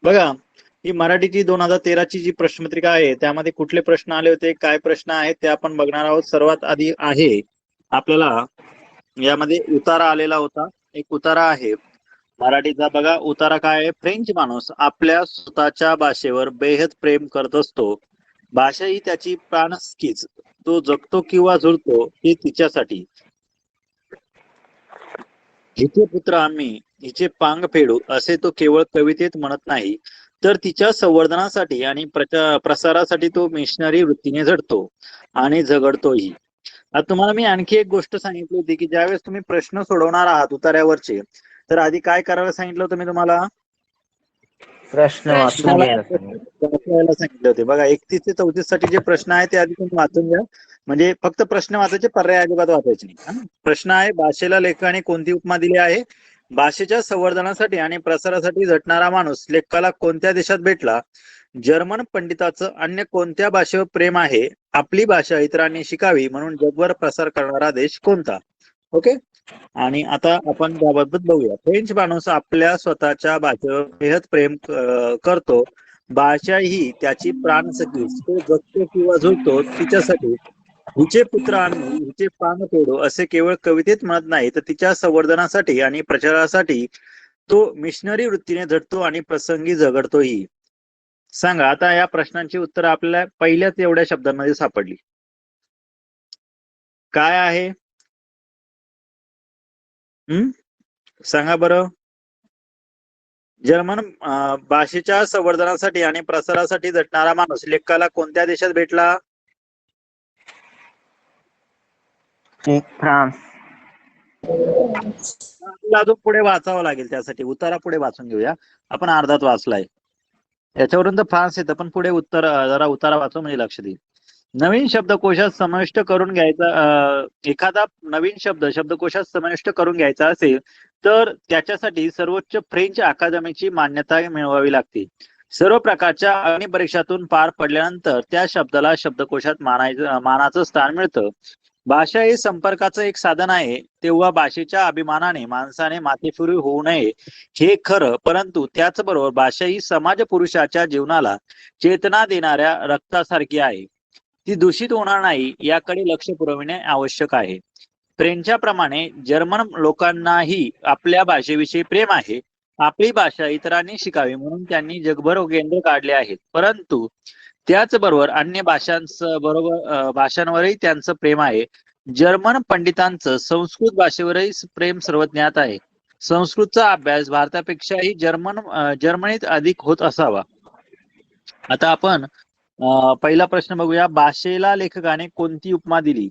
बघा, ही मराठीची 2013ची जी प्रश्नपत्रिका आहे त्यामध्ये कुठले प्रश्न आले होते, काय प्रश्न आहेत ते आपण बघणार आहोत. सर्वात आधी आहे आपल्याला यामध्ये उतारा आलेला होता. एक उतारा आहे मराठीचा. बघा उतारा काय आहे. फ्रेंच माणूस आपल्या स्वतःच्या भाषेवर बेहद प्रेम करत असतो. भाषा ही त्याची प्राणसखीच. तो जगतो किंवा झुलतो हे तिच्यासाठी. हिचे पुत्र आम्ही, हिचे पांग फेडू असे तो केवळ कवितेत म्हणत नाही, तर तिच्या संवर्धनासाठी आणि प्रसारासाठी तो मिशनरी वृत्तीने झटतो आणि झगडतोही. आता तुम्हाला मी आणखी एक गोष्ट सांगितली होती की ज्यावेळेस तुम्ही प्रश्न सोडवणार आहात उतार्यावरचे, तर आधी काय करायला सांगितलं होतं मी तुम्हाला? प्रश्न वाचून तुम्हाला घ्यायला सांगितलं. वाचायला सांगितले होते. बघा 31 ते 34 साठी जे प्रश्न आहेत ते आधी तुम्ही वाचून घ्या. म्हणजे फक्त प्रश्न वाचायचे, पर्याय अजिबात वाचायचे नाही. हा ना? प्रश्न आहे, भाषेला लेखकाने कोणती उपमा दिली आहे? भाषेच्या संवर्धनासाठी आणि प्रसारासाठी झटणारा माणूस लेखकाला कोणत्या देशात भेटला? जर्मन पंडिताचं अन्य कोणत्या भाषेवर प्रेम आहे? आपली भाषा इतरांनी शिकावी म्हणून जगभर प्रसार करणारा देश कोणता? ओके. आणि आता आपण त्याबाबत बघूया. फ्रेंच माणूस आपल्या स्वतःच्या भाषेवर बेहद प्रेम करतो. भाषा ही त्याची प्राणसखी. तो जगतो किंवा झुलतो तिच्यासाठी. हिचे पुत्र आम्ही, हिचे पान तोडू असे केवळ कवितेत म्हणत नाही, तर तिच्या संवर्धनासाठी आणि प्रचारासाठी तो मिशनरी वृत्तीने झटतो आणि प्रसंगी झगडतोही. सांगा आता या प्रश्नांची उत्तर आपल्याला पहिल्याच एवढ्या शब्दांमध्ये सापडली. काय आहे? सांगा बरं. जर्मन भाषेच्या संवर्धनासाठी आणि प्रसारासाठी झटणारा माणूस लेखकाला कोणत्या देशात भेटला? फ्रान्स. अजून पुढे वाचावं लागेल, त्यासाठी उतारा पुढे वाचून घेऊया. आपण अर्धात वाचलाय, याच्यावरून तर फ्रान्स येतं, पण पुढे उत्तर जरा उतारा वाचू म्हणजे लक्ष देईल. नवीन शब्दकोशात समाविष्ट करून घ्यायचा, एखादा नवीन शब्द शब्दकोशात समाविष्ट करून घ्यायचा असेल तर त्याच्यासाठी सर्वोच्च फ्रेंच अकादमीची मान्यता मिळवावी लागते. सर्व प्रकारच्या अग्निपरीक्षातून पार पडल्यानंतर त्या शब्दाला शब्दकोशात मानाचं स्थान मिळतं. भाषा हे संपर्काचं एक साधन आहे, तेव्हा भाषेच्या अभिमानाने माणसाने माथेफिरू होऊ नये हे खरं, परंतु त्याचबरोबर भाषा ही समाज पुरुषाच्या जीवनाला चेतना देणाऱ्या रक्तासारखी आहे. ती दूषित होणार नाही याकडे लक्ष पुरविणे आवश्यक आहे. फ्रेंचप्रमाणे जर्मन लोकांनाही आपल्या भाषेविषयी प्रेम आहे. आपली भाषा इतरांनी शिकावी म्हणून त्यांनी जगभर केंद्र काढले आहेत, परंतु त्याचबरोबर अन्य भाषांवरही त्यांचं प्रेम आहे. जर्मन पंडितांचं संस्कृत भाषेवरही प्रेम सर्वज्ञात आहे. संस्कृतचा अभ्यास भारतापेक्षाही जर्मनीत अधिक होत असावा. आता आपण पहिला प्रश्न बघूया. भाषेला लेखकाने कोणती उपमा दिली?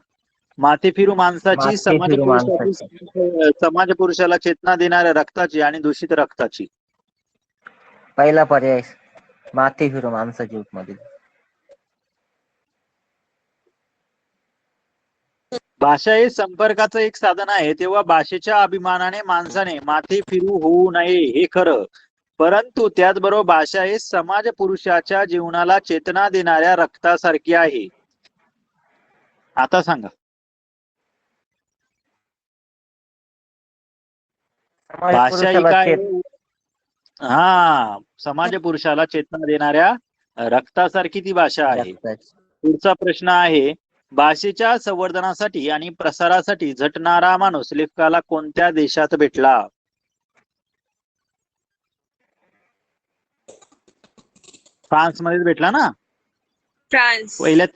माथेफिरू माणसाची, समाज पुरुषाला चेतना देणाऱ्या रक्ताची आणि दूषित रक्ताची. पहिला पर्याय माथेफिरू माणसाची उपमा दिली. भाषा हे संपर्काचं एक साधन आहे, तेव्हा भाषेच्या अभिमानाने माणसाने माथे फिरू होऊ नये हे खरं, परंतु त्याचबरोबर भाषा हे समाज पुरुषाच्या जीवनाला चेतना देणाऱ्या रक्तासारखी आहे. आता सांगा. भाषा ही काय? समाज पुरुषाला चेतना देणाऱ्या रक्तासारखी ती भाषा आहे. पुढचा प्रश्न आहे, भाषेच्या संवर्धनासाठी आणि प्रसारासाठी झटणारा माणूस लेखकाला कोणत्या देशात भेटला? फ्रान्स मध्येच भेटला ना? फ्रान्स. पहिल्या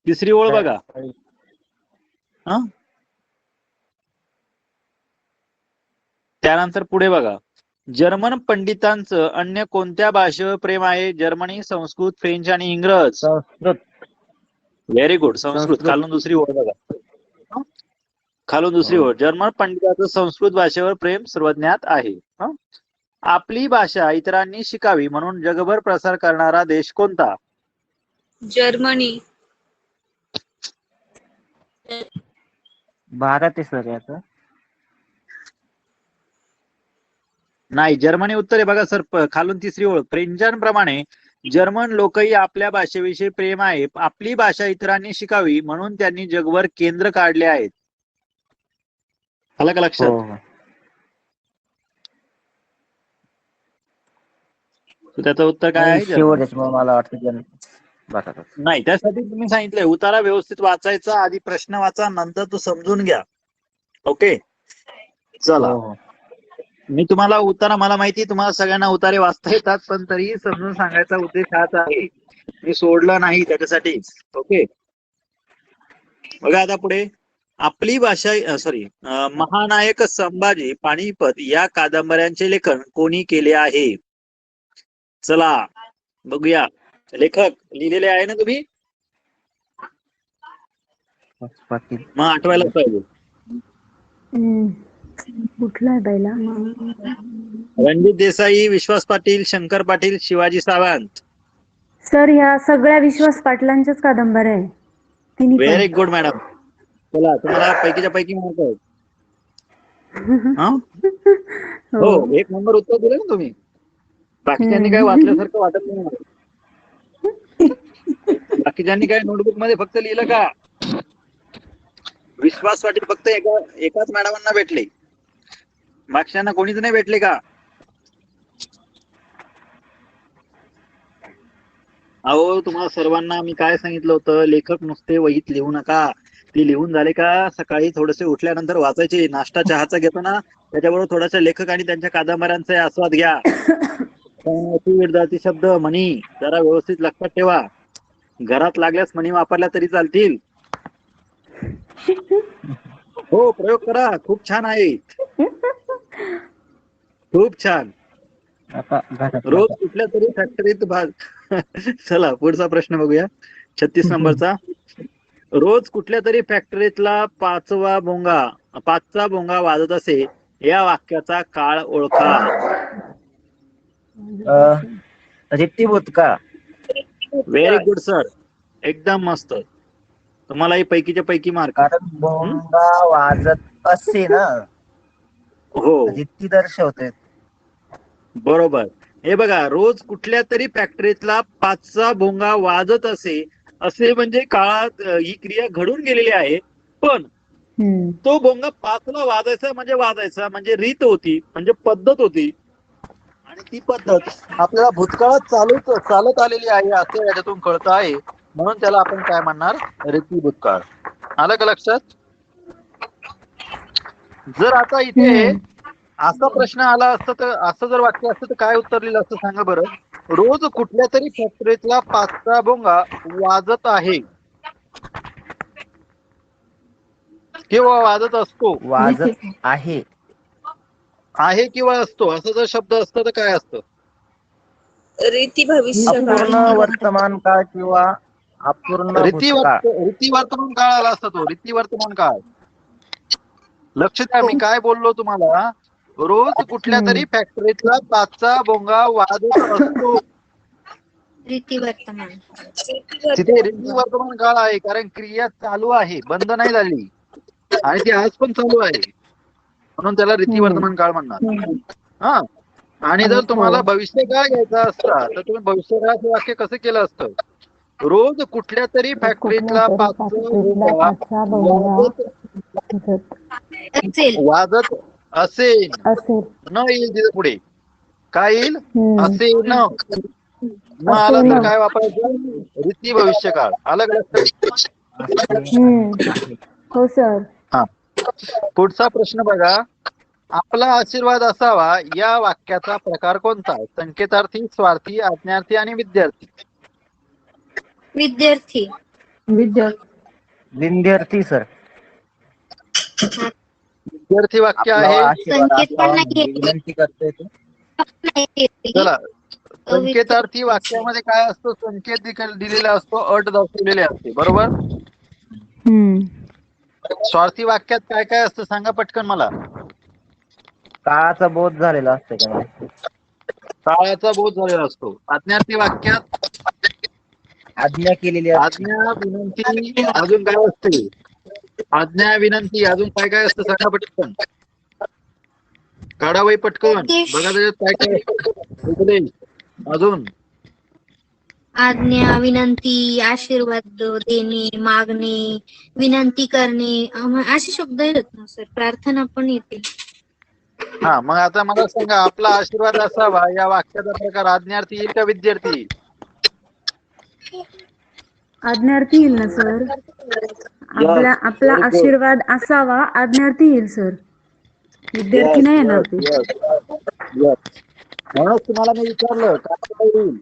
तिसरी ओळ बघा. त्यानंतर पुढे बघा. जर्मन पंडितांचं अन्य कोणत्या भाषेवर प्रेम आहे? जर्मनी, संस्कृत, फ्रेंच आणि इंग्रज. संस्कृत. Very good. संस्कृत. खालून दुसरी ओळ बघा. खालून दुसरी ओळ. जर्मन पंडितांचं संस्कृत भाषेवर प्रेम सर्वज्ञात आहे. आपली भाषा इतरांनी शिकावी म्हणून जगभर प्रसार करणारा देश कोणता? जर्मनी. भारत आहे सर याचं. नाही, जर्मनी उत्तर आहे. बघा सर, खालून तिसरी ओळ. फ्रेंचांप्रमाणे जर्मन लोकही आपल्या भाषेविषयी प्रेम आहे. आपली भाषा इतरांनी शिकावी म्हणून त्यांनी जगभर केंद्र काढले आहेत. आलं का लक्षात? तर त्याचं उत्तर काय आहे? जर्मनी. शेवट त्याच्यामुळे मला वाटतं बघा. नाही, त्यासाठी तुम्ही सांगितलंय उतारा व्यवस्थित वाचायचा, आधी प्रश्न वाचा, नंतर तो समजून घ्या. ओके, चला. हो हो. मी तुम्हाला उतारा, मला माहिती आहे तुम्हाला सगळ्यांना उतारे वाचता येतात, पण तरीही समजून सांगायचा उद्देश हाच आहे. मी सोडलं नाही त्याच्यासाठी. ओके, बघा आता पुढे. आपली भाषा महानायक संभाजी, पानिपत या कादंबऱ्यांचे लेखन कोणी केले आहे? चला बघूया. लेखक लिहिलेले आहे ना तुम्ही? पाटील. मग आठवायला पाहिजे. कुठला आहे पहिला? रणजित देसाई, विश्वास पाटील, शंकर पाटील, शिवाजी सावंत. सर ह्या सगळ्या विश्वास पाटलांच्याच कादंबऱ्या आहे. तिन्ही पण. Very good madam. चला, तुम्हाला पैकीच्या पैकी मार्क आहेत. हा? हो, एक नंबर उत्तर दिलं ना तुम्ही. बाकीच्यांनी काय वाचल्यासारखं वाटत नाही मला. बाकीच्यांनी काय नोटबुक मध्ये फक्त लिहिलं का? विश्वास पाटील फक्त एकाच मॅडमांना भेटले, बाकीच्यांना कोणीच नाही भेटले का? अहो, तुम्हाला सर्वांना मी काय सांगितलं होतं, लेखक नुसते वहीत लिहू नका. ते लिहून झाले का सकाळी थोडेसे उठल्यानंतर वाचायचे. नाश्ता चहाचा घेतो ना, त्याच्याबरोबर थोडासा लेखक आणि त्यांच्या कादंबऱ्यांचा आस्वाद घ्या. विद्यार्थी शब्द, म्हणी जरा व्यवस्थित लक्षात ठेवा. घरात लागल्यास म्हणी वापरल्या तरी चालतील. हो, प्रयोग करा, खूप छान आहे, खूप छान. रोज कुठल्या तरी फॅक्टरीत चला पुढचा प्रश्न बघूया, 36 नंबरचा. रोज कुठल्या तरी फॅक्टरीतला पाचचा भोंगा वाजत असे, या वाक्याचा काळ ओळखा. रीतिभूत का? व्हेरी गुड सर, एकदम मस्त. तुम्हालाही पैकीच्या पैकी मार्क. कारण भोंगा वाजत असे ना, हो रीती दर्शवते. बरोबर. हे बघा, रोज कुठल्या तरी फॅक्टरीतला पाचचा भोंगा वाजत असे म्हणजे काळात ही क्रिया घडून गेलेली आहे, पण तो भोंगा 5ला वाजायचा म्हणजे रीत होती, म्हणजे पद्धत होती, आणि ती पद्धत आपल्याला भूतकाळात चालत आलेली आहे असं याच्यातून कळतं आहे. म्हणून त्याला आपण काय म्हणणार? रीती भूतकाळ. आलं का लक्षात? जर आता इथे असा प्रश्न आला असता, तर असं जर वाक्य असतं तर काय उत्तर लिहिलं असतं सांगा बरं. रोज कुठल्या तरी फॅक्टरीतला पाचचा भोंगा वाजत आहे किंवा वाजत असतो. वाजत आहे किंवा असतो, असं जर शब्द असतं तर काय असतं? रीती भविष्यकाळ. अपूर्ण वर्तमान काळ किंवा अपूर्ण भूतकाळ. रीती वर्तमान काळ आला असता तो. रीती वर्तमान काळ. लक्ष द्या, मी काय बोललो तुम्हाला. रोज कुठल्या तरी फॅक्टरीतला पाचचा भोंगा वाजत असतो. रीती वर्तमान. तिथे रीती वर्तमान काळ आहे, कारण क्रिया चालू आहे, बंद नाही झाली, आणि ती आज पण चालू आहे, म्हणून त्याला रीती वर्तमान काळ म्हणणार. हा, आणि जर तुम्हाला भविष्यकाळ घ्यायचा असता तर तुम्ही भविष्यकाळाचं वाक्य कसं केलं असतं? रोज कुठल्या तरी फॅक्टरीतला पाचचा भोंगा वाजत असेल, न येईल तिथे पुढे काय येईल? असे न आला तर काय वापरायचं? रीती भविष्यकाळ. आलं का लक्षात? हो सर. हा, पुढचा प्रश्न बघा. आपला आशीर्वाद असावा या वाक्याचा प्रकार कोणता? संकेतार्थी, स्वार्थी, आज्ञार्थी आणि विद्यार्थी. विद्यार्थी. विद्यार्थी सर. विद्यार्थी वाक्य आहे. संकेत पण नाही. विनंती करते ते. चला, संकेतार्थी वाक्यामध्ये काय असतो? संकेत दिलेला असतो, अट दर्शवलेली असते, बरोबर. स्वार्थी वाक्यात काय काय असतं सांगा पटकन मला. काळाचा बोध झालेला असतो का? काळाचा बोध झालेला असतो. आज्ञार्थी वाक्यात आज्ञा केलेली असते. आज्ञा, विनंती, अजून काय असते? आज्ञा, विनंती, अजून काय काय असतं सांगा पटकन. काढा वही पटकन, बघा त्याच्यात काय काय उपदेश, अजून आज्ञा, विनंती, आशीर्वाद देणे, मागणे, विनंती करणे, असे शब्द येतात ना सर. प्रार्थना पण येते. हा, मग आता मला सांगा, आपला आशीर्वाद असावा या वाक्याचा प्रकार आज्ञार्थी येईल का विद्यार्थी येईल? आज्ञार्थी येईल ना सर. आपला व्हेरी गुड. आशीर्वाद असावा आज्ञार्थी येईल सर. विद्यार्थी नाही येणार ते. यस. म्हणूनच तुम्हाला मी विचारलं काय येईल,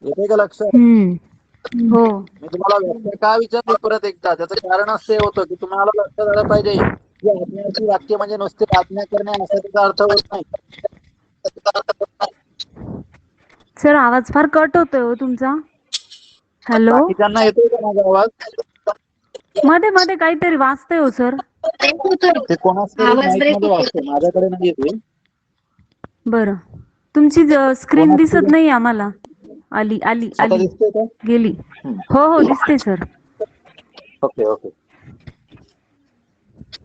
येते का लक्षात? हो. मी तुम्हाला व्याख्या का विचारली परत एकदा, त्याचं कारण असं होतं की तुम्हाला लक्षात आलं पाहिजे की आज्ञार्थी वाक्य म्हणजे नुसते आज्ञा करणे असा त्याचा अर्थ होत नाही. सर आवाज फार कट होतोय हो तुमचा. हॅलो. बाकीच्यांना येतोय का माझा आवाज? मध्ये मध्ये काहीतरी वाजतंय हो सर. ते कोणाच तरी आवाज माईक break मध्ये होतोय. वाजतंय, माझ्याकडे नाही येते. बरं. तुमची स्क्रीन कोणाच दिसत तरी नाही आम्हाला. आली आली आता आली दिसतोय का? गेली. हो दिसते सर. Okay okay.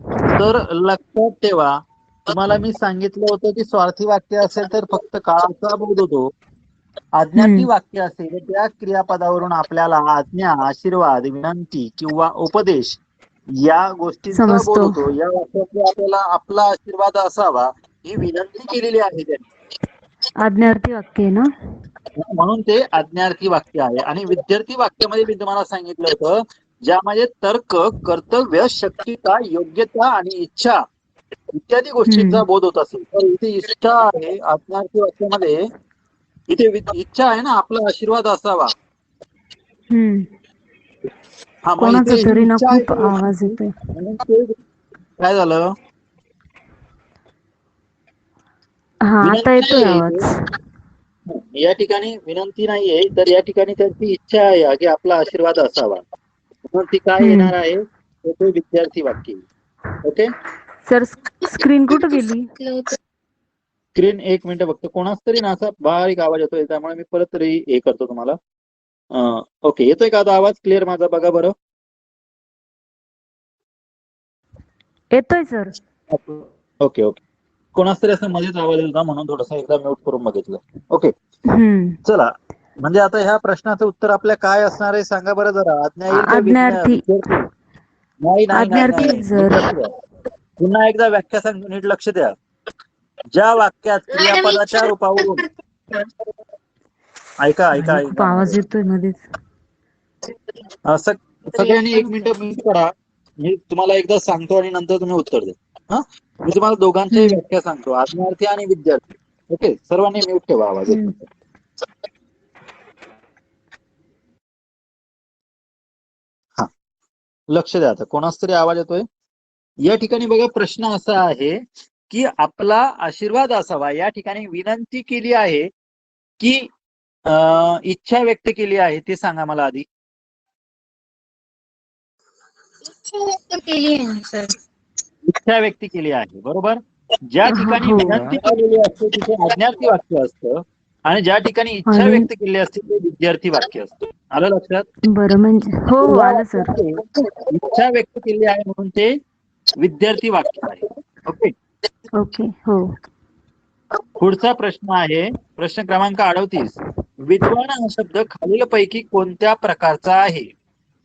तर लक्षात ठेवा, तुम्हाला मी सांगितलं होतं की स्वार्थी वाक्य असेल तर फक्त काळाचा बोध होतो. आज्ञार्थी वाक्य असेल त्या क्रियापदावरून आपल्याला आज्ञा, आशीर्वाद, विनंती किंवा उपदेश या गोष्टींचा बोध समजतो. होतो. या वाक्यात आपल्याला आपला आशीर्वाद असावा ही विनंती केलेली आहे त्यांनी, आज्ञार्थी वाक्य आहे ना. म्हणून ते आज्ञार्थी वाक्य आहे. आणि विद्यार्थी वाक्यामध्ये मी तुम्हाला सांगितलं होतं ज्यामध्ये तर्क, कर्तव्य, शक्यता, योग्यता आणि इच्छा इत्यादी गोष्टींचा बोध होत असेल तर इथे इच्छा आहे. आज्ञार्थी वाक्यामध्ये इथे इच्छा आहे ना, आपला आशीर्वाद असावा. हा, मग कोणाचा इथे तरी ही ना इच्छा खूप आहे. आवाज येतोय. म्हणून ते काय झालं, हा आता येतोय विनंती आवाज. आहे. या ठिकाणी विनंती नाहीये, तर या ठिकाणी त्यांची इच्छा आहे की आपला आशीर्वाद असावा. म्हणून ती काय येणार आहे, तर ते विद्यार्थी वाक्य. ओके सर स्क्रीन कुठं गेली? स्क्रीन, एक मिनिट फक्त. कोणाच तरी ना असा बारीक आवाज येतोय, त्यामुळे मी परत तरी हे करतो तुम्हाला. ओके, येतोय का आता आवाज क्लिअर माझा? बघा बरं. येतोय सर. Okay okay. कोणाच तरी असं मध्येच आवाज येत होता, म्हणून थोडस एकदा म्यूट करून बघितलं. ओके चला, म्हणजे आता ह्या प्रश्नाचं उत्तर आपल्या काय असणार आहे सांगा बरं जरा. आज्ञा येईल का आज्ञार्थी. विद्यार्थी? नाही नाही नाही आज्ञार्थी नाही, सर. विद्यार्थी आहे. पुन्हा एकदा व्याख्या सांग, नीट लक्ष द्या. ज्या वाक्यात क्रियापदाच्या रूपावरून, ऐका ऐका खूप ऐका, आवाज येतोय मध्येच. सगळ्यांनी एक मिनिट म्यूट करा. मी तुम्हाला एकदा सांगतो आणि नंतर तुम्ही उत्तर द्या. हा, मी तुम्हाला दोघांच्याही व्याख्या सांगतो, आज्ञार्थी आणि विद्यार्थी. ओके, सर्वांनी म्यूट ठेवा आवाज. हा, लक्ष द्या. आता कोणाच तरी आवाज येतोय या ठिकाणी. बघा, प्रश्न असा आहे की आपला आशीर्वाद असावा, या ठिकाणी विनंती केली आहे की इच्छा व्यक्त केली आहे, ते सांगा मला आधी. केली आहे सर. इच्छा व्यक्त केली आहे, बरोबर. ज्या ठिकाणी विनंती केलेली असते तिथे आज्ञार्थी वाक्य असतं, आणि ज्या ठिकाणी इच्छा आणि व्यक्त केली असते ते विद्यार्थी वाक्य असतं. आलं लक्षात? बरं, म्हणजे हो आलं सर. इच्छा व्यक्त केली आहे म्हणून ते विद्यार्थी वाक्य आहे. ओके ओके हो. पुढचा प्रश्न आहे, प्रश्न क्रमांक 38. विद्वान हा शब्द खालीलपैकी कोणत्या प्रकारचा आहे?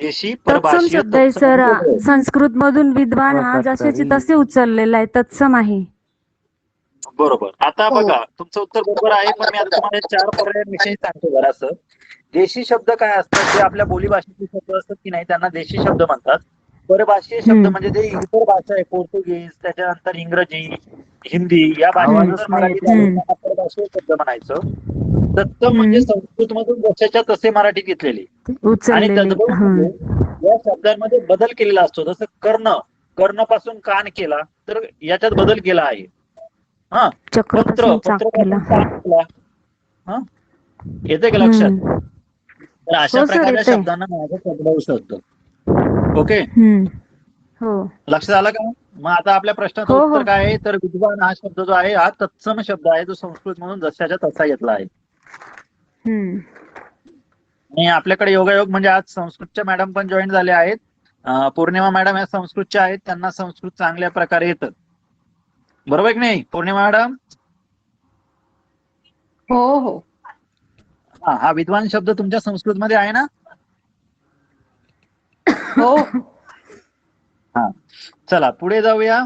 देशी, तत्सम परभाषीय, शब्द आहे तत्सम सर. आणि वेगळे. संस्कृत मधून विद्वान हा जशाचे तसे उचललेला आहे, तत्सम आहे. बरोबर. आता बघा, तुमचं उत्तर बरोबर आहे, पण मी आता तुम्हाला 4 पर्यायांविषयी सांगतो जरासं. देशी शब्द काय असतात, जे आपल्या बोलीभाषेचे शब्द असतात की नाही, त्यांना देशी शब्द म्हणतात. परभाषीय शब्द म्हणजे जे इतर भाषा आहे, पोर्तुगीज, त्याच्यानंतर इंग्रजी, हिंदी, या भाषा जर मराठीत आले त्यांना परभाषीय शब्द म्हणायचं. तत्सम म्हणजे संस्कृत मधून जशाच्या तसे मराठीत घेतलेले. आणि तद्भव म्हणजे या शब्दांमध्ये बदल केलेला असतो. जसं कर्ण पासून कान केला, तर याच्यात बदल केला आहे. हा, पत्र पासून कान केला. हा, येते का लक्षात? तर अशा प्रकारच्या शब्दांना माझं तद्भव शब्द. ओके, लक्षात आलं का? मग आता आपल्या प्रश्नाचं उत्तर काय आहे, तर विद्वान हा शब्द जो आहे हा तत्सम शब्द आहे, जो संस्कृत म्हणून जशाच्या तसा घेतला आहे. आणि आपल्याकडे योगायोग म्हणजे आज संस्कृतच्या मॅडम पण जॉईन झाल्या आहेत. पौर्णिमा मॅडम या संस्कृतच्या आहेत, त्यांना संस्कृत चांगल्या प्रकारे येतं. बरोबर की नाही पौर्णिमा मॅडम? हो हो. हा विद्वान शब्द तुमच्या संस्कृत मध्ये आहे ना? हो. हा, चला पुढे जाऊया.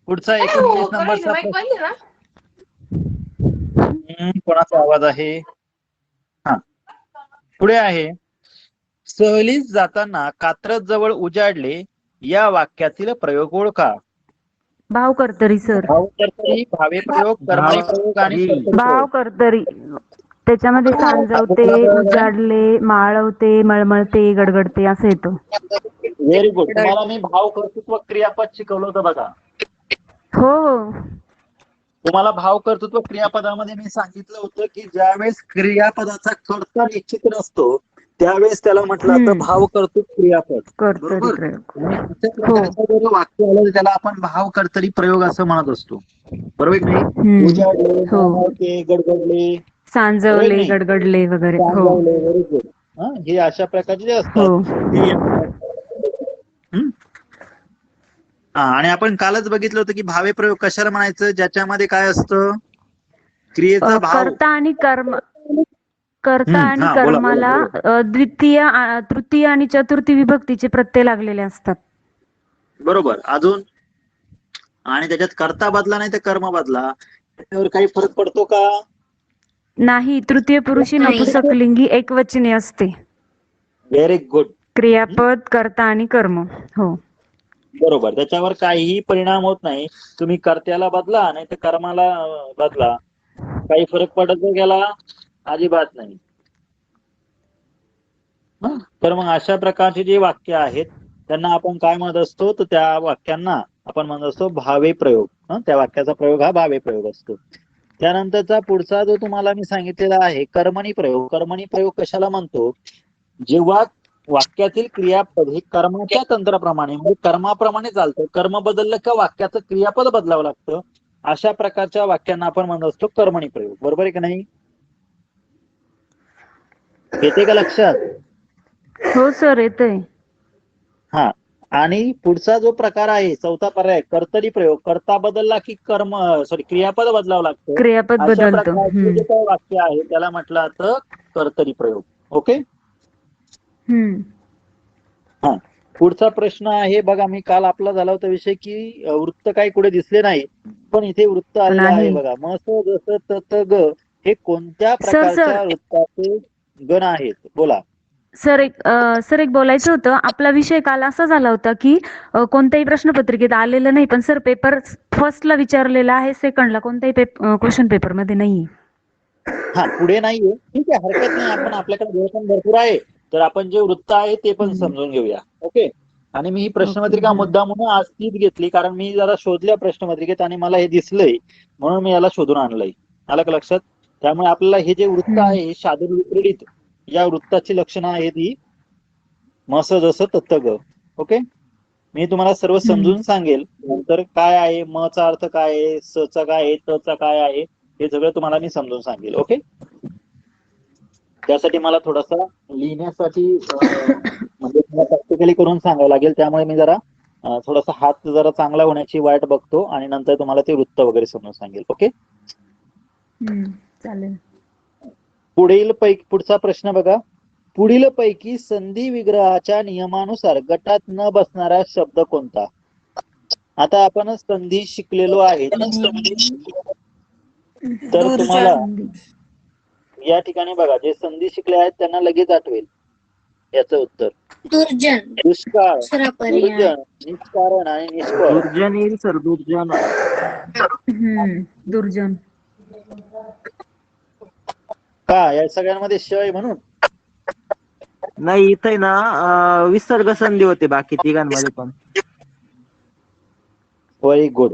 पुढचा 29 नंबरचा प्रश्न. कोणाचा आवाज आहे? हा, पुढे आहे, सहलीस जाताना कात्रज जवळ उजाडले या वाक्यातील प्रयोग ओळखा. भाव कर्तरी सर. भाव कर्तरी, भावे प्रयोग, कर्मणी प्रयोग आणि कर्तरी भाव प्रयोग. कर्तरी. त्याच्यामध्ये सांजवते, उजाडले, माळवते, मळमळते, गडगडते असं येतं. Very good. तुम्हाला मी भाव कर्तृत्व क्रियापद शिकवलं होतं बघा. हो हो. तुम्हाला भाव कर्तृत्व क्रियापदामध्ये मी सांगितलं होतं की ज्यावेळेस क्रियापदाचा कर्ता निश्चित नसतो त्यावेळेस त्याला म्हटलं जातं भाव कर्तृत्व क्रियापद. कर्तरी बरोबर. प्रयोग. आणि अशा प्रकारचं जर वाक्य आलं तर त्याला आपण भाव कर्तरी प्रयोग असं म्हणत असतो. बरोबर की नाही? उजाडले, हो. मावळते, गडगडले, सांजवले, गडगडले वगैरे. हो चांगवले, व्हेरी गुड. हे अशा प्रकारचे जे हो. असतात ते हं? आणि आपण कालच बघितलं होतं की भावे प्रयोग कशाला म्हणायचं ज्याच्यामध्ये काय असतं, क्रियेचा भाव. कर्ता आणि कर्म. कर्ता आणि हा, बोला, कर्माला बोला. द्वितीय, तृतीय आणि चतुर्थी विभक्तीचे प्रत्यय लागलेले असतात. बरोबर. अजून आणि त्याच्यात कर्ता बदला नाही तर कर्म बदला, त्याच्यावर काही फरक पडतो का? नाही. तृतीय पुरुषी नाही. नपुसकलिंगी एकवचनी असते. Very good. क्रियापद, कर्ता आणि कर्म. हो बरोबर. त्याच्यावर काहीही परिणाम होत नाही. तुम्ही कर्त्याला बदला नाही तर कर्माला बदला, काही फरक पडत गेला अजिबात नाही. तर मग अशा प्रकारचे जे वाक्य आहेत त्यांना आपण काय म्हणत असतो, तर त्या वाक्यांना आपण म्हणत असतो भावे प्रयोग. त्या वाक्याचा प्रयोग हा भावे प्रयोग असतो. त्यानंतरचा पुढचा जो तुम्हाला मी सांगितलेला आहे कर्मणी प्रयोग. कर्मणी प्रयोग कशाला म्हणतो, जेव्हा वाक्यातील क्रियापद हे कर्माच्या तंत्राप्रमाणे म्हणजे कर्माप्रमाणे चालतं, कर्म बदललं का वाक्याचं क्रियापद बदलावं लागतं, अशा प्रकारच्या वाक्यांना आपण म्हणत असतो कर्मणी प्रयोग. बरोबर आहे का नाही? येते का लक्षात? हो सर, येतंय. हा. आणि पुढचा जो प्रकार आहे चौथा पर्याय कर्तरी प्रयोग. कर्ता बदलला की क्रियापद बदलावं लागतं. क्रियापद अशा बदलतं. प्रकारचे जे काही वाक्य आहे त्याला म्हटलं जातं कर्तरी प्रयोग. ओके. हा. पुढचा प्रश्न आहे बघा, मी काल आपला झाला होता विषय की वृत्त काही कुठे दिसले नाही, पण इथे वृत्त आलेलं आहे बघा. मस जस तत ग हे कोणत्या प्रकारच्या वृत्ताचे गण आहेत? बोला सर एक बोलायचं होतं. आपला विषय काल असा झाला होता की कोणत्याही प्रश्नपत्रिकेत आलेलं नाही, पण सर पेपर फर्स्टला विचारलेला आहे, सेकंडला कोणत्याही क्वेश्चन पेपर मध्ये नाहीये. हा, पुढे नाहीये. ठीक आहे, हरकत नाही. आपण आपल्याकडे वेळ पण भरपूर आहे, तर आपण जे वृत्त आहे ते पण समजून घेऊया. ओके. आणि मी ही प्रश्नपत्रिका मुद्दा म्हणून आज तीच घेतली कारण मी जरा शोधल्या प्रश्नपत्रिकेत आणि मला हे दिसलंय म्हणून मी याला शोधून आणलंय. आलं का लक्षात? त्यामुळे आपल्याला हे जे वृत्त आहे हे शादर विपरीत या वृत्ताची लक्षणं आहेत ही मस जस तत्त ग. ओके. मी तुम्हाला सर्व समजून सांगेल नंतर काय आहे, म चा अर्थ काय आहे, स चा काय आहे, त चा काय आहे, हे सगळं तुम्हाला मी समजून सांगेल. ओके. त्यासाठी मला थोडासा लिहिण्यासाठी म्हणजे प्रॅक्टिकली करून सांगावं लागेल, त्यामुळे मी जरा थोडासा हात जरा चांगला होण्याची वाट बघतो आणि नंतर तुम्हाला ते वृत्त वगैरे समजून सांगेल. ओके. चालेल. पुढचा प्रश्न बघा. पुढील पैकी संधी विग्रहाच्या नियमानुसार गटात न बसणारा शब्द कोणता? आता आपण संधी शिकलेलो आहे, तर तुम्हाला या ठिकाणी बघा जे संधी शिकले आहेत त्यांना लगेच आठवेल याचं उत्तर. दुर्जन. दुष्काळ, दुसरा पर्याय. दुर्जन, निष्कारण आणि निष्फळ. दुर्जन येईल सर, दुर्जन. दुर्जन. का या सगळ्यांमध्ये श आहे म्हणून? नाही, इथे ना विसर्ग संधी होते बाकी तिघांमध्ये पण. Very good.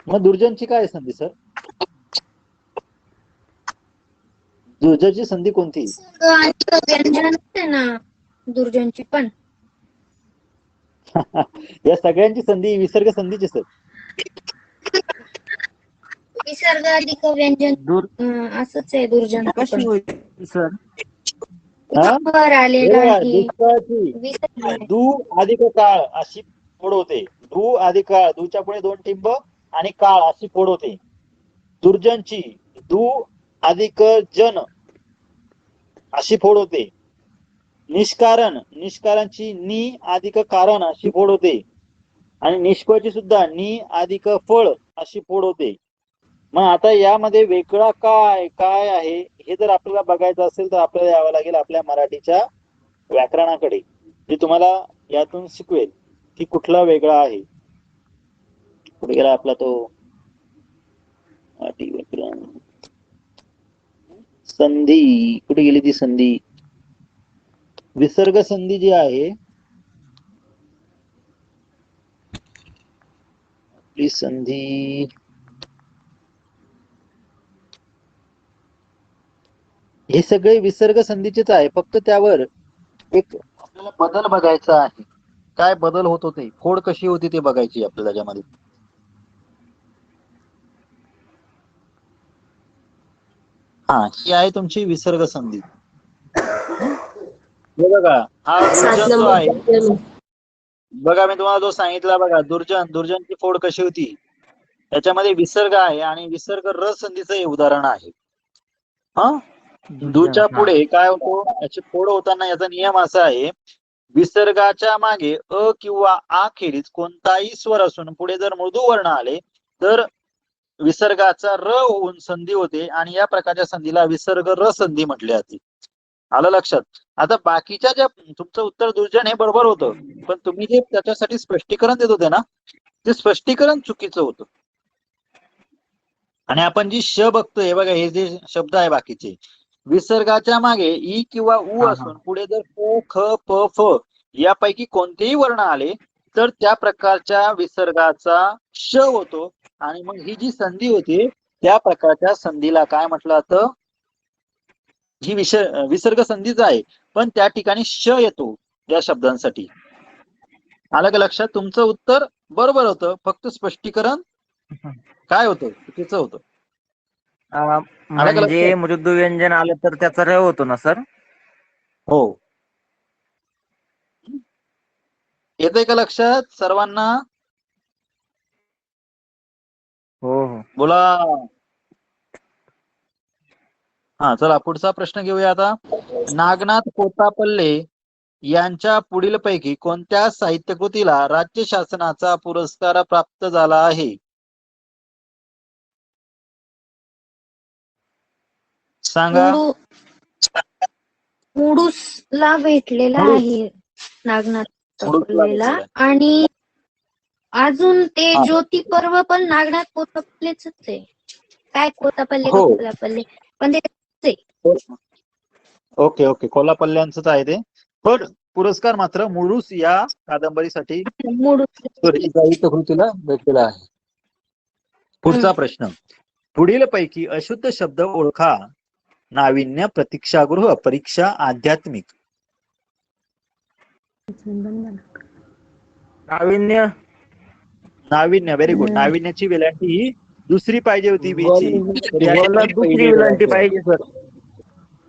मग दुर्जनची काय संधी सर? दुर्जनची संधी कोणती? व्यंजन असते ना दुर्जनची पण. या सगळ्यांची संधी विसर्ग संधीची सर. विसर्ग अधिक व्यंजन असंच आहे दुर्जन. कशी होईल सर? वर आलेला आहे. दू अधिक काळ अशी फोड होते. दू अधिक काळ, दूच्या पुढे दोन टिंब आणि काळ अशी फोड होते. दुर्जनची दू अधिक जन अशी फोड होते. निष्कारण, निष्कारांची नी अधिक कारण अशी फोड होते. आणि निष्फळची सुद्धा नी अधिक फळ अशी फोड होते. मग आता यामध्ये वेगळा काय काय आहे हे जर आपल्याला बघायचं असेल तर आपल्याला यावं लागेल आपल्या मराठीच्या व्याकरणाकडे, जे तुम्हाला यातून शिकवेल की कुठला वेगळा आहे. कुठे गेला आपला तो मराठी व्याकरण, संधी कुठे गेली ती संधी, विसर्ग संधी जी आहे ती संधी, हे सगळे विसर्ग संधीचेच आहे, फक्त त्यावर एक आपल्याला बदल बघायचा आहे. काय बदल होत होते, फोड कशी होती ते बघायची आपल्याला त्याच्यामध्ये. हा, ही आहे तुमची विसर्ग संधी. हे बघा, हा 7 दुर्जन जो आहे, नंबर. बघा मी तुम्हाला जो सांगितला बघा, दुर्जनची फोड कशी होती, त्याच्यामध्ये विसर्ग आहे आणि विसर्ग र संधीचं हे उदाहरण आहे. हा, दूच्या पुढे काय होतो, याची फोड होताना याचा नियम असा आहे, विसर्गाच्या मागे अ किंवा आ खेरीज कोणताही स्वर असून पुढे जर मृदू वर्ण आले तर विसर्गाचा र होऊन संधी होते आणि या प्रकारच्या संधीला विसर्ग र संधी म्हटली जाते. आलं लक्षात? आता बाकीच्या ज्या, तुमचं उत्तर दुर्जन हे बरोबर होतं, पण तुम्ही जे त्याच्यासाठी स्पष्टीकरण देत होते ना, ते स्पष्टीकरण चुकीचं होतं. आणि आपण जी श बघतोय बघा, हे जे शब्द आहे बाकीचे, विसर्गाच्या मागे ई किंवा उ असून पुढे जर प ख प फ यापैकी कोणतेही वर्ण आले तर त्या प्रकारच्या विसर्गाचा श होतो आणि मग ही जी संधी होती त्या प्रकारच्या संधीला काय म्हटलं जातं, ही विसर्ग संधीच आहे, पण त्या ठिकाणी श येतो या शब्दांसाठी. आलं का लक्षात? तुमचं उत्तर बरोबर होतं, फक्त स्पष्टीकरण काय होतं, चुकीचं होतं. म्हणजे मृदू व्यंजन आलं तर त्याचा र होतो ना सर? हो, येतंय का लक्षात सर्वांना? हो हो. बोला. हा, चला पुढचा प्रश्न घेऊया आता. नागनाथ कोतापल्ले यांच्या पुढील पैकी कोणत्या साहित्यकृतीला राज्य शासनाचा पुरस्कार प्राप्त झाला आहे? सांगा. मुडूसला भेटलेला मुडूस. आहे नागनाथ मुडूसला कोतापल्लेला. भेटलेला आणि अजून ते हा. ज्योती पर्व पण नागनाथ कोतापल्लेच आहे. काय कोतापल्ले हो. कोतापल्ले पण ते ओके ओके, कोल्हापल्ल्यांचंच आहे ते, पण पुरस्कार मात्र मुडूस या कादंबरीसाठी मुडूस. साहित्य कृतीला भेटलेला आहे. पुढचा प्रश्न. पुढील पैकी अशुद्ध शब्द ओळखा. नाविन्य, प्रतीक्षागृह, परीक्षा, आध्यात्मिक. नाविन्य. नाविन्य, व्हेरी गुड. नाविन्याची वेलांटी ही दुसरी पाहिजे होती बीची. दुसरी विलांटी पाहिजे सर.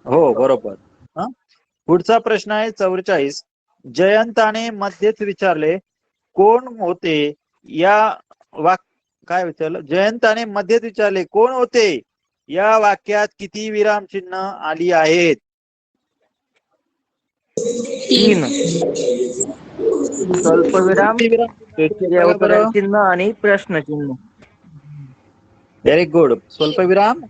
हो बरोबर. पुढचा प्रश्न आहे 44. जयंताने मध्येच विचारले कोण होते या काय विचारलं? जयंताने मध्येच विचारले कोण होते या वाक्यात किती विरामचिन्ह आली आहेत? 3. स्वल्पविराम, अवतरण चिन्ह आणि प्रश्नचिन्ह. Very good. स्वल्पविराम,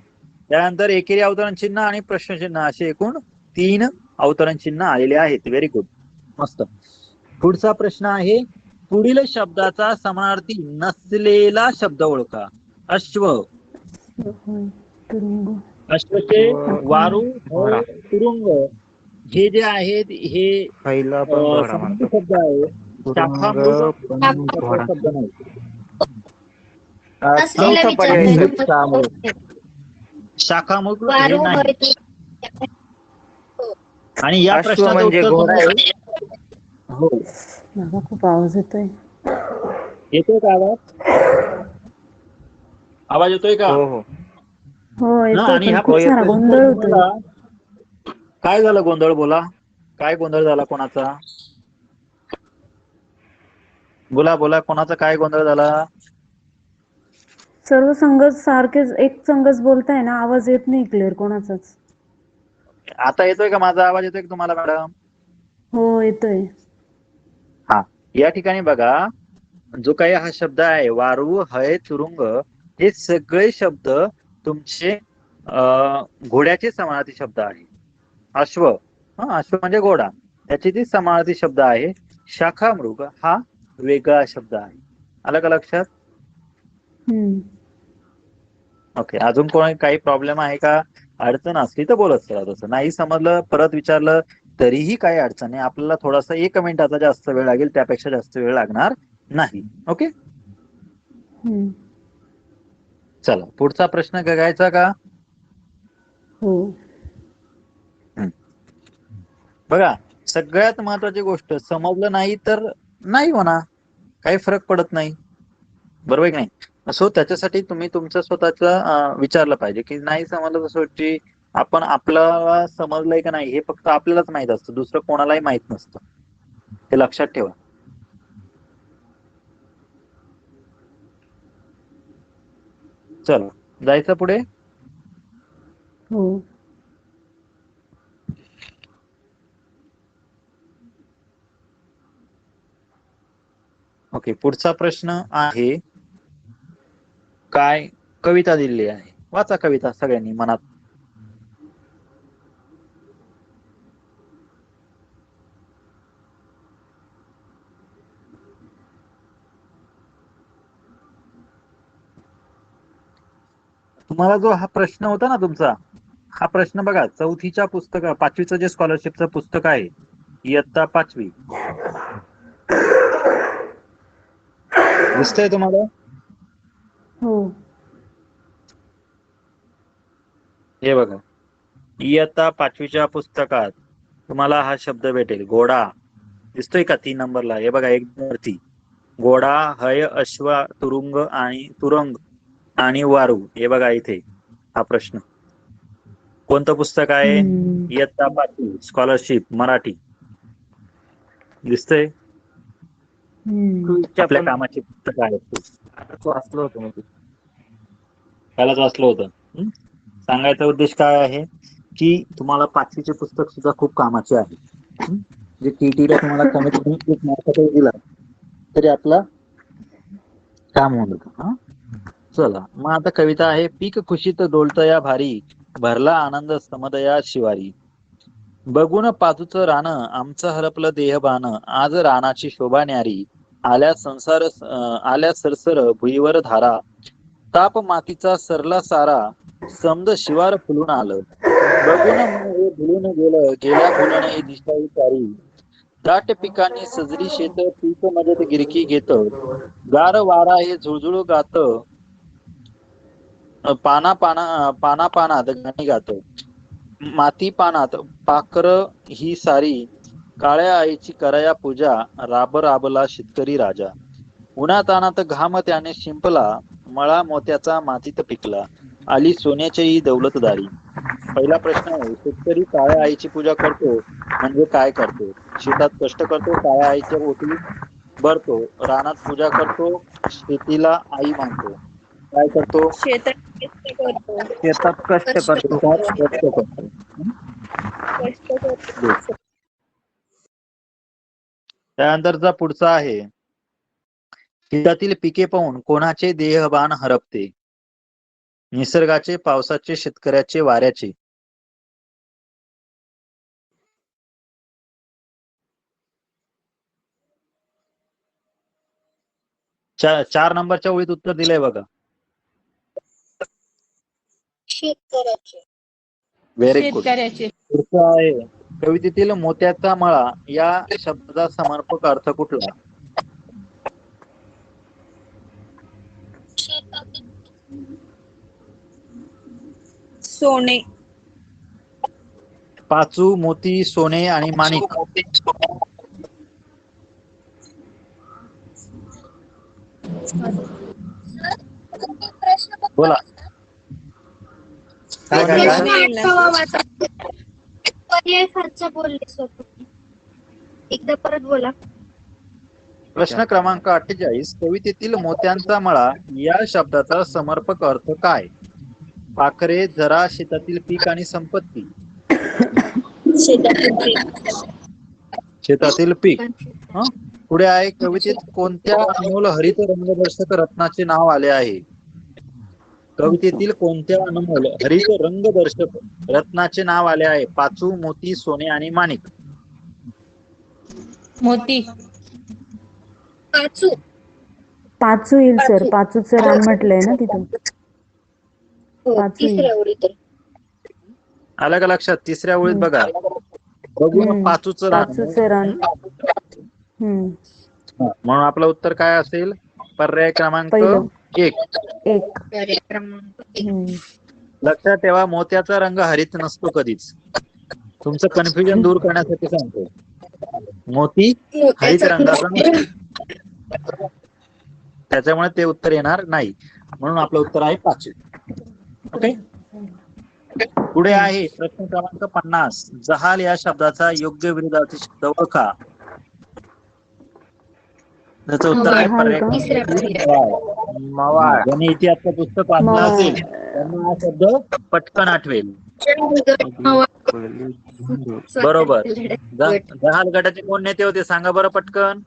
त्यानंतर एकेरी अवतरण चिन्ह आणि प्रश्नचिन्ह असे एकूण 3 अवतरण चिन्ह आलेले आहेत. व्हेरी गुड, मस्त. पुढचा प्रश्न आहे. पुढील शब्दाचा समानार्थी नसलेला शब्द ओळखा. अश्व. अश्वचे वारू, तुरुंग हे जे आहेत हे समानार्थी शब्द आहे. शाखामृग शब्द नाही. असलेला विचार शाखामृग हे नाही. आणि या प्रश्नाचं म्हणजे उत्तर हो. माझा खूप आवाज येतोय. येतोय का आवाज? आवाज येतोय का? हो हो हो येतोय, आणि पण ह्या खूप सारा गोंधळ होतोय. काय झालं? गोंधळ बोला. काय गोंधळ झाला कोणाचा? बोला बोला, कोणाचा काय गोंधळ झाला? सर्व संघच सारखेच एक संघच बोलताय ना, आवाज येत नाही क्लिअर कोणाचाच. आता येतोय का? माझा आवाज येतोय का तुम्हाला मॅडम? हो येतोय. हा, या ठिकाणी बघा, जो काही हा शब्द आहे वारू, हय, तुरुंग, हे सगळे शब्द तुमचे घोड्याचे समानार्थी शब्द आहे. अश्व, अश्व म्हणजे घोडा, त्याची ती समानार्थी शब्द आहे. शाखामृग हा वेगळा शब्द आहे. आलं का लक्षात? ओके. अजून कोणी काही प्रॉब्लेम आहे का? अडचण असली तर बोलत चला. तसं नाही समजलं परत विचारलं तरीही काही अडचण नाही. आपल्याला थोडासा 1 मिनिटाचा जास्त वेळ लागेल, त्यापेक्षा जास्त वेळ लागणार नाही. ओके, चला पुढचा प्रश्न बघायचा का? हो. बघा, सगळ्यात महत्वाची गोष्ट, समजलं नाही तर नाही म्हणा, काही फरक पडत नाही, बरोबर की नाही? सो त्याच्यासाठी तुम्ही तुमचं स्वतःच विचारलं पाहिजे की नाही समजलं तर शेवटी आपण आपल्याला समजलंय का नाही हे फक्त आपल्यालाच माहित असतं, दुसरं कोणालाही माहित नसतं. हे लक्षात ठेवा. चला जायचं पुढे. हो. ओके, पुढचा प्रश्न आहे, काय कविता दिलेली आहे, वाचा कविता सगळ्यांनी मनात. तुम्हाला जो हा प्रश्न होता ना तुमचा, हा प्रश्न बघा 4थीच्या पुस्तक 5वीचं जे स्कॉलरशिपचं पुस्तक आहे, इयत्ता 5वी, दिसतंय तुम्हाला? हो. हे बघा, इयत्ता 5वीच्या पुस्तकात तुम्हाला हा शब्द भेटेल, घोडा. दिसतोय का 3 नंबरला? हे बघा, एक वरती घोडा, हय, अश्व, तुरंग आणि वारू. हे बघा इथे हा प्रश्न. कोणतं पुस्तक आहे? इयत्ता 5वी, स्कॉलरशिप, मराठी. दिसतंय? आपल्या कामाची पुस्तक आहेत. वाचलं होतं मी. त्यालाच वाचलं होतं. सांगायचा उद्देश काय आहे की तुम्हाला 5वीचे पुस्तक सुद्धा खूप कामाचे आहे. जे टीटीला तुम्हाला कमीत कमी 1 मार्क दिला तरी आपला काम होऊन जातं. चला मग आता कविता आहे, पीक खुशीत डोलतया भारी, भरला आनंद समदया शिवारी. बघून पाजूचं रान, आमचं हरपलं देहबान, आज रानाची शोभा न्यारी. आल्या सरसर भुईवर धारा, ताप मातीचा सरला सारा, समद शिवार फुलून आलं. बघून हे भुलून गेलं, गेल्या भुलून ही दिशा विचारी. दाट पिकांनी सजली शेत, पीक मजेत गिरकी घेत, गार वारा हे झुळझुळ गात, पानात गाणी गात. माती पानात पाखर ही सारी, काळ्या आईची करया पूजा, राब राबला शेतकरी राजा. उन्हातानात घाम त्याने शिंपला, मळा मोत्याचा मातीत पिकला, आली सोन्याची दौलतदारी. पहिला प्रश्न आहे, शेतकरी काळ्या आईची पूजा करतो म्हणजे काय करतो? शेतात कष्ट करतो, काळ्या आईच्या ओटी भरतो, रानात पूजा करतो, शेतीला आई मानतो. काय करतो? शेतात कष्ट करतो. शेतात कष्ट करतो. कष्ट करतो. कष्ट करतो. त्यानंतरचा पुढचा आहे, शेतातील पिके पाहून कोणाचे देहभान हरपते? निसर्गाचे, पावसाचे, शेतकऱ्याचे, वाऱ्याचे. चार नंबरच्या ओळीत उत्तर दिलंय बघा. शेतकऱ्याचे. Very good. पुढचा आहे, कवितेतील मोत्याचा मळा या शब्दाचा समर्पक अर्थ कुठला? सोने. पाचू, मोती, सोने आणि माणिक. बोला. काय काय काय? पर्याय खर्च बोलले सर तुम्ही. एकदा परत बोला. प्रश्न क्रमांक 48, कवितेतील मोत्यांचा मळा या शब्दाचा समर्पक अर्थ काय? पाखरे, जरा, शेतातील पीक आणि संपत्ती. शेतातील पीक. पुढे आहे, कवितेत कोणत्या अनमोल हरित रंगदर्शक रत्नाचे नाव आले आहे? कवितेतील कोणत्या अनमोल हरित रंगदर्शक रत्नाचे नाव आले आहे? पाचू, मोती, सोने आणि माणिक. मोती. पाचू. पाचू येईल सर, पाचू. पाचूचं रान म्हटलंय ना तिथं. हो, पाचू येईल. तिसऱ्या ओळीत. आलं का लक्षात? तिसऱ्या ओळीत बघा, बघू मग पाचूचं रान. पाचूचं रान. म्हणून आपलं उत्तर काय असेल? पर्याय क्रमांक पहिलं. 1. एक. लक्षात ठेवा, मोत्याचा रंग हरित नसतो कधीच. तुमचं कन्फ्युजन दूर करण्यासाठी सांगतो. मोती हरित रंगाचा नसतो, त्याच्यामुळे ते उत्तर येणार नाही. म्हणून आपलं उत्तर आहे 5. ओके. पुढे आहे प्रश्न क्रमांक 50. जहाल या शब्दाचा योग्य विरुद्धार्थी शब्द ओळखा. त्याचं उत्तर आहे पर्याय मवाळ. ज्यांनी इतिहासचं पुस्तक वाचलं असेल त्यांना हा शब्द पटकन आठवेल. बरोबर. जहाल गटाचे कोण नेते होते सांगा बरं पटकन?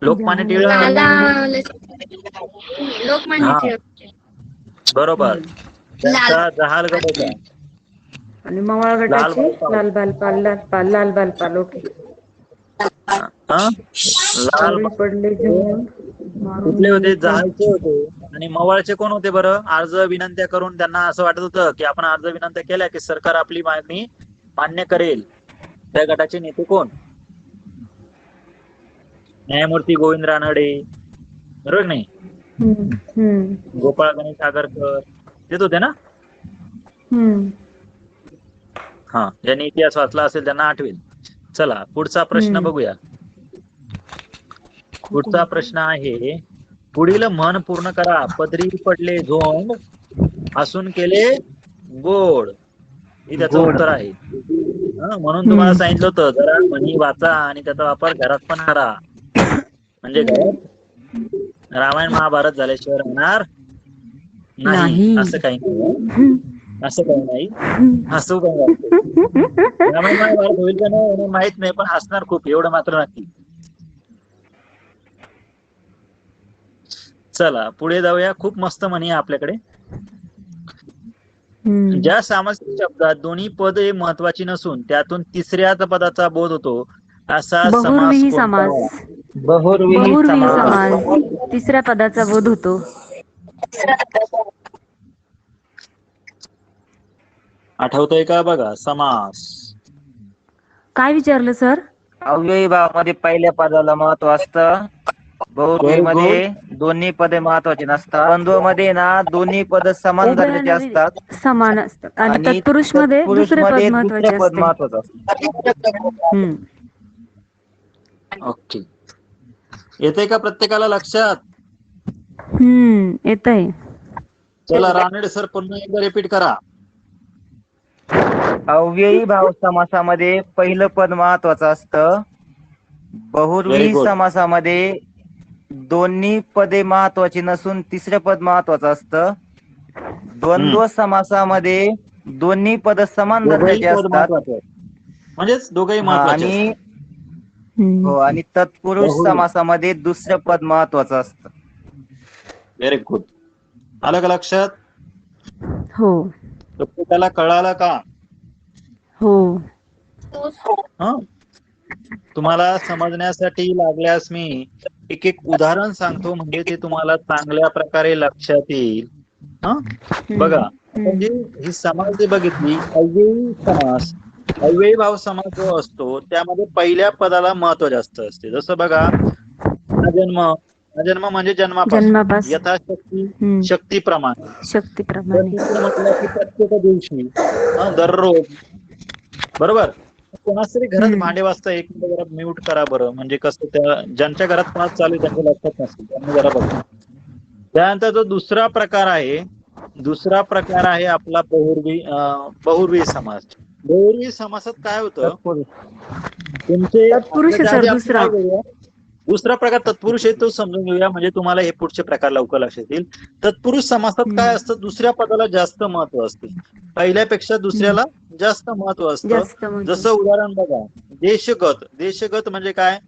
लोकमान्य टिळक. बरोबर. त्यांचा जहाल गट होता. आणि मवाळ गटाची लालबाल पाल. ओके. लाल पडले कुठले होते? जहालचे होते. आणि मवाळचे कोण होते बरं? अर्ज विनंत्या करून त्यांना असं वाटत होतं की आपण अर्ज विनंत्या केल्या की सरकार आपली मागणी मान्य करेल. त्या गटाचे नेते कोण? न्यायमूर्ती गोविंद रानडे, बरोबर नाही? गोपाळ गणेश आगरकर तेच होते ना? हा, ज्यांनी इतिहास वाचला असेल त्यांना आठवेल. चला पुढचा प्रश्न बघूया. पुढचा प्रश्न आहे, पुढील म्हण पूर्ण करा. पदरी पडले झोंब, हसून केले गोड. हे त्याचं उत्तर आहे. म्हणून तुम्हाला सांगितलं होतं जरा म्हणी वाचा आणि त्याचा वापर घरात पण करा. म्हणजे घरात रामायण महाभारत झाल्याशिवाय राहणार नाही. असं काही नाही. असं काही नाही. हसू काही रामायण महाभारत होईल का नाही माहित नाही, पण हसणार खूप, एवढं मात्र नक्की. चला पुढे जाऊया. खूप मस्त म्हणी आपल्याकडे. ज्या सामासिक शब्दात दोन्ही पद हे महत्वाची नसून त्यातून तिसऱ्याच पदाचा बोध होतो असा बहुर्वी समास. बहुर्वी समास. तिसऱ्या पदाचा बोध होतो. आठवतोय का बघा? समास काय विचारलं सर? अव्ययी भावामध्ये पहिल्या पदाला महत्व असतं. बहुर्वीमध्ये दोन्ही पदे महत्वाची नसतात. द्वंद्वमध्ये ना दोन्ही पद समान दर्जाचे असतात. समान असतात. आणि तत्पुरुष मध्ये दुसरे पद महत्वाचे असते. ओके. येते का प्रत्येकाला लक्षात? येत आहे. चला रानडे सर पुन्हा एकदा रिपीट करा. अव्ययी भाव समासामध्ये पहिलं पद महत्वाचं असतं. बहुर्वी समासामध्ये दोन्ही पदे महत्वाची नसून तिसरं पद महत्वाचं असतं. द्वंद्व समासामध्ये दोन्ही पद समान दर्जाचे असतात. म्हणजेच दोघेही महत्वाचे. आणि तत्पुरुष समासामध्ये दुसरं पद महत्वाचं असतं. Very good. आलं का लक्षात? हो. प्रत्येकाला कळालं का? हो. तुम्हाला समजण्यासाठी लागल्यास मी एक उदाहरण सांगतो, म्हणजे ते तुम्हाला चांगल्या प्रकारे लक्षात येईल. बघा, म्हणजे ही समास जे बघितली, अव्ययी समास, अव्ययी भाव समास जो असतो त्यामध्ये पहिल्या पदाला महत्व जास्त असते. जसं बघा, जन्म म्हणजे जन्मापासून, यथाशक्ती, शक्तीप्रमाणे, म्हटलं की प्रत्येक दिवशी, दररोज. बरोबर. कोणाच तरी घरात भांडे वाजता, एक मिनिट जरा म्यूट करा बरं, म्हणजे कसं त्या ज्यांच्या घरात कोणाच चालू आहे त्यांच्या लक्षात नसेल त्यांनी जरा बघा. त्यानंतर जो दुसरा प्रकार आहे आपला बहुर्वी समास. बहुर्वी समासात काय होतं? तुमचे दुसरा प्रकार तत्पुरुष आहे, तो समजून घेऊया म्हणजे तुम्हाला हे पुढचे प्रकार लवकर लक्षात येईल. तत्पुरुष समासात काय असतं? दुसऱ्या पदाला जास्त महत्व असते, पहिल्यापेक्षा दुसऱ्याला जास्त महत्व असतं. जसं उदाहरण बघा, देशगत. देशगत म्हणजे काय?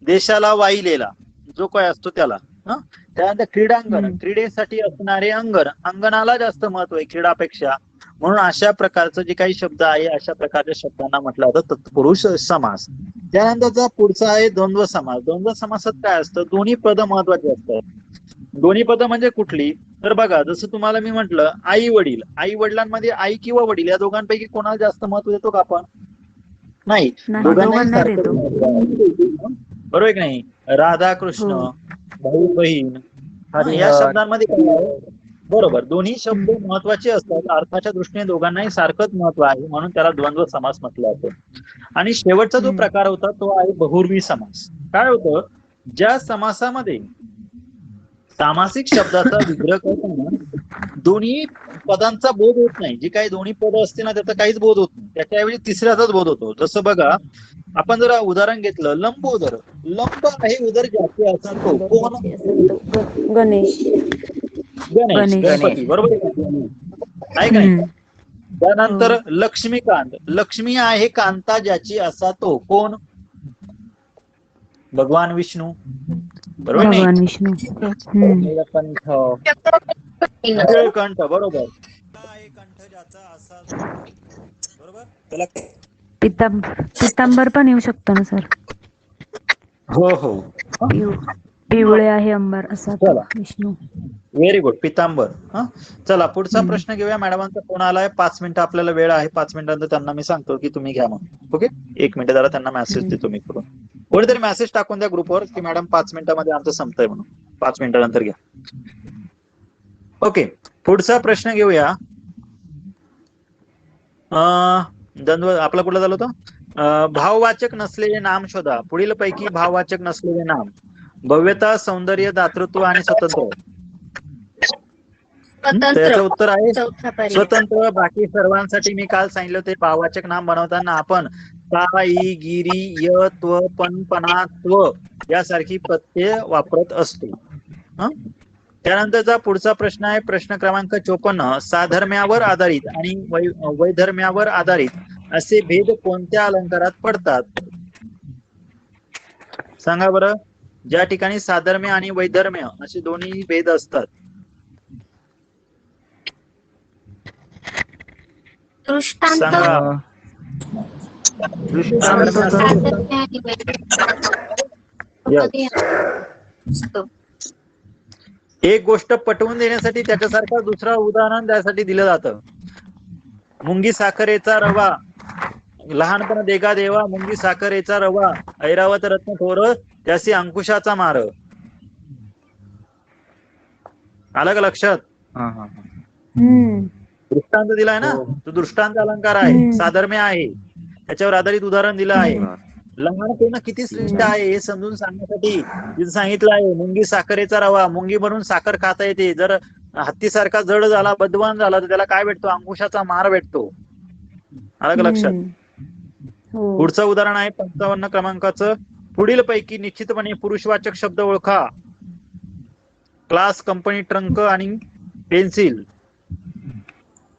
देशाला वाहिलेला जो काय असतो त्याला. त्यानंतर क्रीडांगण, हम्म. क्रीडेसाठी असणारे अंगण, अंगणाला जास्त महत्व आहे क्रीडापेक्षा. म्हणून अशा प्रकारचं जे काही शब्द आहे अशा प्रकारच्या शब्दांना म्हटलं जातं तत्पुरुष समास. त्यानंतरचा पुढचा आहे द्वंद्व समास. द्वंद्व समासात काय असतं, दोन्ही पद महत्वाची असतात. दोन्ही पद म्हणजे कुठली, तर बघा जसं तुम्हाला मी म्हटलं आई वडील, आई वडिलांमध्ये आई किंवा वडील या दोघांपैकी कोणाला जास्त महत्व देतो का आपण? नाही, नाही, दोघांनाही दोघांना सारखं देतो. महत्व आहे. बरोबर आहे की नाही? राधा कृष्ण, हो. भाऊ बहीण, या शब्दांमध्ये काय आहे, बरोबर दोन्ही शब्द महत्वाचे असतात. अर्थाच्या दृष्टीने दोघांनाही सारखंच महत्व आहे, म्हणून त्याला द्वंद्व समास म्हटलं जातं. आणि शेवटचा जो हम्म. प्रकार होता तो आहे बहुर्वी समास. काय होतं, ज्या समासामध्ये सामासिक शब्दाचा विग्रह करताना दोन्ही पदांचा बोध होत नाही. जी काही दोन्ही पद असते ना त्याचा काहीच बोध होत नाही, त्याच्याऐवजी तिसऱ्याचाच बोध होतो. जसं बघा, आपण जर उदाहरण घेतलं, लंबोदर, लंब आहे उदर ज्याचे असा तो कोण? गणेश. गणेश, गणेश. गणपती, बरोबर आहे का नाही? हम्म. त्यानंतर लक्ष्मीकांत, लक्ष्मी आहे कांता ज्याची असा तो कोण? भगवान विष्णू, बरोबर नाही? भगवान विष्णू. हम्म. नीलकंठ, तीन. नीलकंठ, बरोबर. आहे कंठ ज्याचा असा तो, बरोबर. त्याला पितांबर पण येऊ शकतो ना सर? हो हो, पिवळे आहे अंबर असा तो चला. विष्णू. व्हेरी गुड, पितांबर. चला पुढचा हम्म. प्रश्न घेऊया. मॅडमांचा फोन आलाय, 5 मिनिटं आपल्याला वेळ आहे. 5 मिनिटांनंतर त्यांना मी सांगतो की तुम्ही घ्या म्हणून. ओके, 1 मिनिट जरा त्यांना मेसेज देतो मी करून. कोणीतरी मेसेज टाकून द्या ग्रुपवर की मॅडम 5 मिनिटांमध्ये आमचं संपतंय म्हणून. 5 मिनिटानंतर घ्या. ओके, पुढचा प्रश्न घेऊया. द्वंद्व आपला कुठला झाला होता? भाववाचक नसलेले नाम शोधा. पुढील पैकी भाववाचक नसलेले नाम: भव्यता, सौंदर्य, दातृत्व आणि स्वतंत्र. त्याचं स्वतंत्र, उत्तर आहे चौथा पर्याय. स्वतंत्र. बाकी सर्वांसाठी मी काल सांगितलं होते, भाववाचक नाम बनवताना आपण ता, ई, गिरी, य, त्व, पण, पणा, त्व यासारखी प्रत्यय वापरत असतो. त्यानंतरचा पुढचा प्रश्न आहे प्रश्न क्रमांक 54. साधर्म्यावर आधारित आणि वैधर्म्यावर आधारित असे भेद कोणत्या अलंकारात पडतात? सांगा बरं. ज्या ठिकाणी साधर्म्य आणि वैधर्म्य असे दोन्ही भेद असतात. दृष्टांत, सांगा. दृष्टांत साधर्म्य आणि वैधर्म्य असतो. एक गोष्ट पटवून देण्यासाठी त्याच्यासारखं दुसरा उदाहरण त्यासाठी दिलं जातं. मुंगी साखरेचा रवा, लहानपण देगा देवा, मुंगी साखरेचा रवा, ऐरावत रत्न थोर, त्यासी अंकुशाचा मार. आलं का लक्षात? हम्म. दृष्टांत दिलाय ना, तो दृष्टांत अलंकार आहे. साधर्म्य आहे, त्याच्यावर आधारित उदाहरण दिलं आहे. लहानपण किती श्रेष्ठ आहे हे समजून सांगण्यासाठी तिथं सांगितलं आहे. मुंगी साखरेचा रवा, मुंगी बनवून साखर खाता येते. जर हत्तीसारखा जड झाला, बदवान झाला तर त्याला काय भेटतो? अंकुशाचा मार भेटतो. आलं का लक्षात? हो. पुढचं उदाहरण आहे 55 क्रमांकाचं. पुढील पैकी निश्चितपणे पुरुषवाचक शब्द ओळखा. क्लास, कंपनी, ट्रंक आणि पेन्सिल.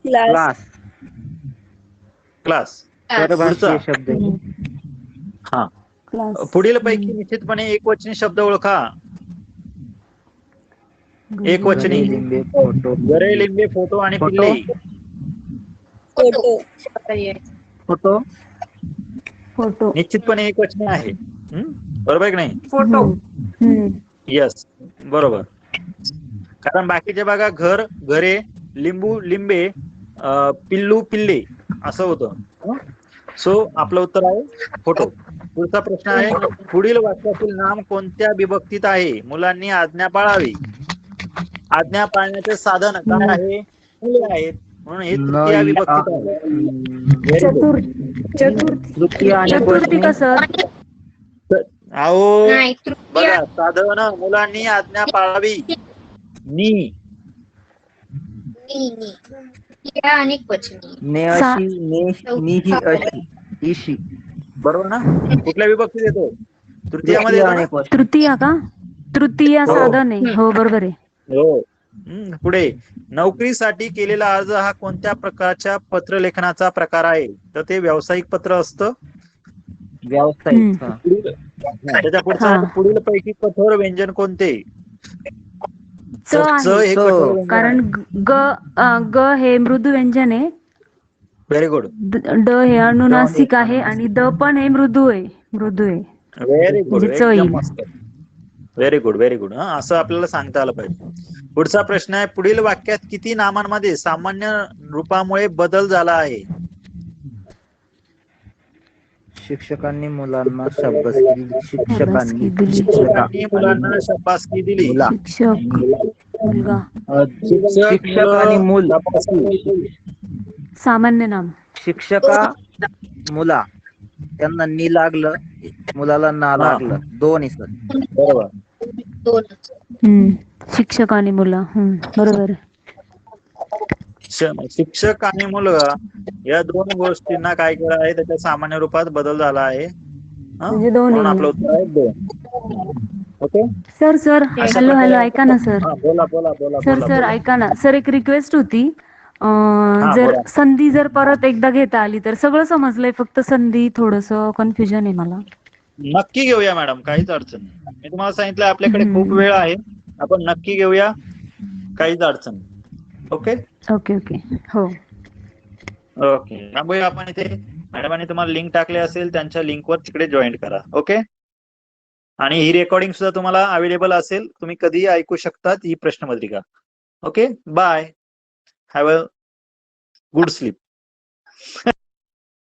क्लास, क्लास, परभाषीय शब्द. हा. क्लास. पुढील पैकी निश्चितपणे एकवचनी शब्द ओळखा. एकवचनी. लिंबे, फोटो. गरे, लिंबे, फोटो आणि पिल्ले. फोटो पर्याय. Photo, photo. निश्चितपणे एकवचनी आहे. बरोबर आहे की नाही? फोटो. यस, बरोबर. कारण बाकीचे बघा घर, घरे, लिंबू, लिंबे, पिल्लू, पिल्ले असं होतं. सो आपलं उत्तर आहे फोटो. पुढचा प्रश्न आहे पुढील वाक्यातील नाम कोणत्या विभक्तीत आहे? मुलांनी आज्ञा पाळावी. आज्ञा पाळण्याचे साधन काय आहे? मुले आहेत, म्हणून हे तृतीय विभक्तीत आहे. तृतीय आणि चतुर्थी कसं? अहो नाही, तृतीय बघा, साधन मुलांनी आज्ञा पाळावी. नी तृतीय अनेक वचनी. ने, अशी, निही, अशी, इशी. बरोबर ना? कुठल्या विभक्तीत येतो? तृतीयामध्ये येतो ना? तृतीय का? तृतीय साधन आहे. हो, बरोबर आहे. हो. पुढे, नोकरीसाठी केलेला अर्ज हा कोणत्या प्रकारच्या पत्रलेखनाचा प्रकार आहे? तर ते व्यावसायिक पत्र असतं. व्यावसायिक. त्याच्या पुढचा पुढील पैकी कठोर व्यंजन कोणते? च आहे हे च. कठोर व्यंजन कारण ग हे मृदू व्यंजन आहे. Very good. ड हे अनुनासिक आहे आणि द पण हे मृदू आहे. व्हेरी गुड, म्हणजे च एकदम येईल. मस्त. Very good, very good. हा, असं आपल्याला सांगता आलं पाहिजे. पुढचा प्रश्न आहे, पुढील वाक्यात किती नामांमध्ये सामान्य रूपामुळे बदल झाला आहे? शिक्षकांनी मुलांना शाबासकी दिली. शाबासकी दिली. शिक्षकांनी मुलांना शाबासकी दिली. मुला. शिक्षक मुलगा शिक्षक आणि मूल. शाबासकी. सामान्य नाम. शिक्षका मुला त्यांना नी लागलं, मुलाला ना लागलं, दोन्ही सर. बरोबर. दोनच. शिक्षक आणि मुलं. बरोबर. शिक्षक आणि मुलगा या दोन गोष्टींना काय केलं आहे, त्याच्या सामान्य रूपात बदल झाला आहे. म्हणजे दोन म्हणून येईल. आपलं उत्तर आहे 2. ओके. सर हॅलो ऐका ना सर. बोला. सर ऐका ना सर, एक रिक्वेस्ट होती. जर बोला. संधी जर परत एकदा घेता आली तर. सगळं समजलंय, फक्त संधी थोडस कन्फ्युजन आहे मला. नक्की घेऊया मॅडम, काहीच अडचण नाही. मी तुम्हाला सांगितलं आपल्याकडे खूप वेळ आहे, आपण नक्की घेऊया, काहीच अडचण नाही. ओके ओके हो. ओके. थांबूया आपण इथे. मॅडमांनी तुम्हाला लिंक टाकले असेल, त्यांच्या लिंकवर तिकडे जॉईन करा. ओके. आणि ही रेकॉर्डिंग सुद्धा तुम्हाला अवेलेबल असेल, तुम्ही कधीही ऐकू शकतात ही प्रश्नपत्रिका. Okay. Bye. Have a good sleep.